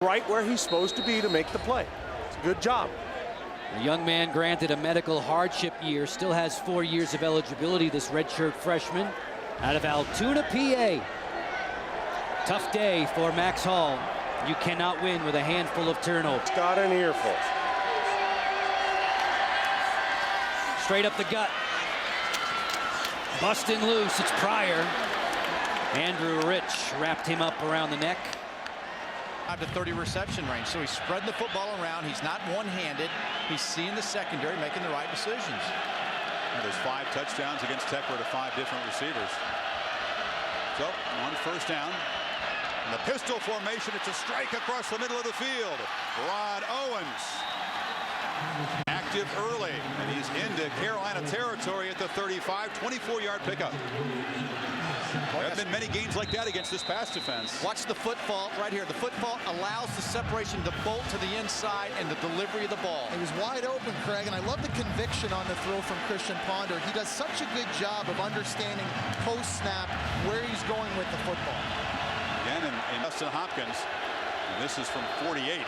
right where he's supposed to be to make the play. It's a good job. A young man granted a medical hardship year, still has 4 years of eligibility, this redshirt freshman out of Altoona, PA. Tough day for Max Hall. You cannot win with a handful of turnovers. Got an earful. Straight up the gut. Busting loose, it's Pryor. Andrew Rich wrapped him up around the neck. 5 to 30 reception range, so he's spreading the football around. He's not one-handed. He's seeing the secondary, making the right decisions. And those 5 touchdowns against Tech were to 5 different receivers. So on first down, in the pistol formation, it's a strike across the middle of the field. Rod Owens active early, and he's into Carolina territory at the 35, 24-yard pickup. There have been many games like that against this pass defense. Watch the foot fault right here. The foot fault allows the separation to bolt to the inside and the delivery of the ball. He was wide open, Craig, and I love the conviction on the throw from Christian Ponder. He does such a good job of understanding post-snap where he's going with the football. Again, and Justin Hopkins, and this is from 48.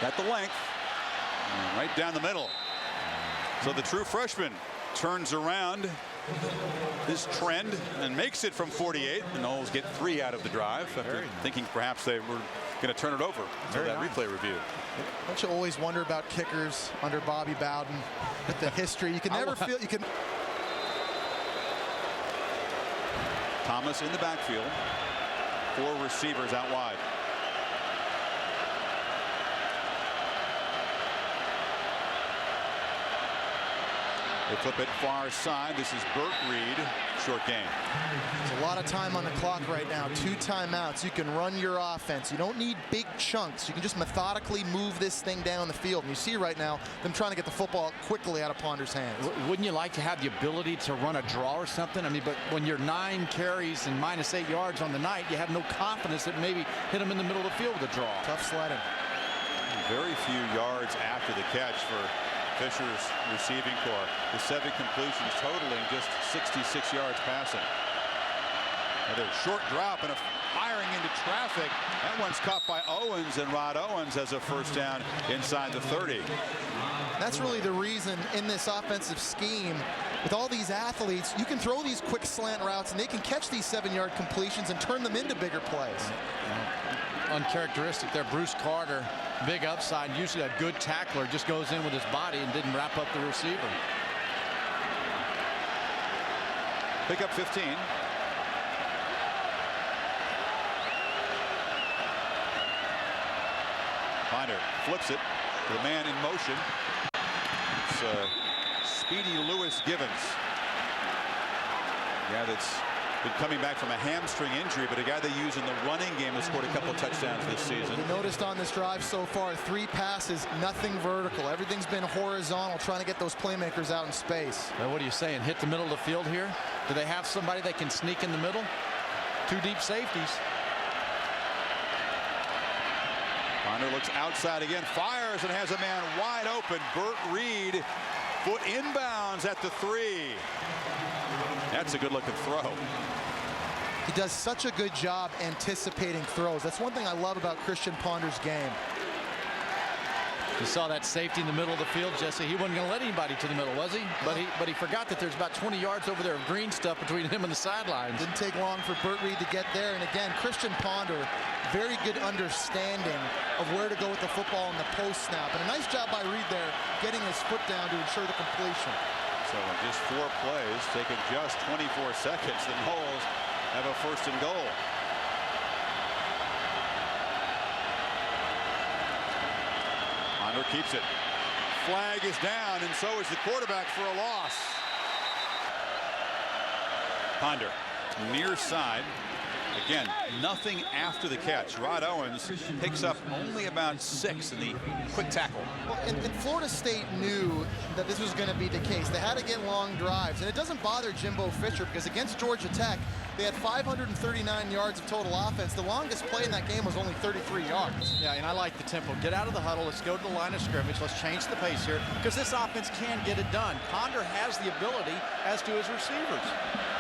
Got the length. And right down the middle. So the true freshman turns around his trend and makes it from 48. The Noles get 3 out of the drive after thinking perhaps they were going to turn it over until that replay review. Don't you always wonder about kickers under Bobby Bowden with the history? You can never feel you can. Thomas in the backfield. 4 receivers out wide. They flip it far side. This is Burt Reed. Short game. There's a lot of time on the clock right now. 2 timeouts. You can run your offense. You don't need big chunks. You can just methodically move this thing down the field. And you see right now them trying to get the football quickly out of Ponder's hands. Wouldn't you like to have the ability to run a draw or something? I mean, but when you're 9 carries and -8 yards on the night, you have no confidence that maybe hit them in the middle of the field with a draw. Tough sledding. Very few yards after the catch for Fisher's receiving corps. The 7 completions totaling just 66 yards passing. Another short drop and a firing into traffic. That one's caught by Owens, and Rod Owens has a first down inside the 30. That's really the reason in this offensive scheme, with all these athletes, you can throw these quick slant routes and they can catch these 7-yard completions and turn them into bigger plays. Uncharacteristic there. Bruce Carter, big upside, usually a good tackler, just goes in with his body and didn't wrap up the receiver. Pick up 15. Ponder flips it to the man in motion. It's Speedy Lewis Givens. Yeah, that's been coming back from a hamstring injury, but a guy they use in the running game has scored a couple touchdowns this season. You noticed on this drive so far, 3 passes, nothing vertical. Everything's been horizontal, trying to get those playmakers out in space. Now, what are you saying? Hit the middle of the field here? Do they have somebody that can sneak in the middle? 2 deep safeties. Ponder looks outside again, fires, and has a man wide open. Burt Reed, foot inbounds at the 3. That's a good-looking throw. He does such a good job anticipating throws. That's one thing I love about Christian Ponder's game. You saw that safety in the middle of the field, Jesse. He wasn't going to let anybody to the middle, was he? But he forgot that there's about 20 yards over there of green stuff between him and the sidelines. Didn't take long for Burt Reed to get there. And again, Christian Ponder, very good understanding of where to go with the football in the post snap. And a nice job by Reed there, getting his foot down to ensure the completion. So in just 4 plays, taking just 24 seconds, the Noles have a 1st and goal. Ponder keeps it. Flag is down, and so is the quarterback for a loss. Ponder, near side. Again, nothing after the catch. Rod Owens picks up only about 6 in the quick tackle. Well, and Florida State knew that this was going to be the case. They had to get long drives, and it doesn't bother Jimbo Fisher because against Georgia Tech, they had 539 yards of total offense. The longest play in that game was only 33 yards. Yeah, and I like the tempo. Get out of the huddle. Let's go to the line of scrimmage. Let's change the pace here because this offense can get it done. Ponder has the ability, as do his receivers.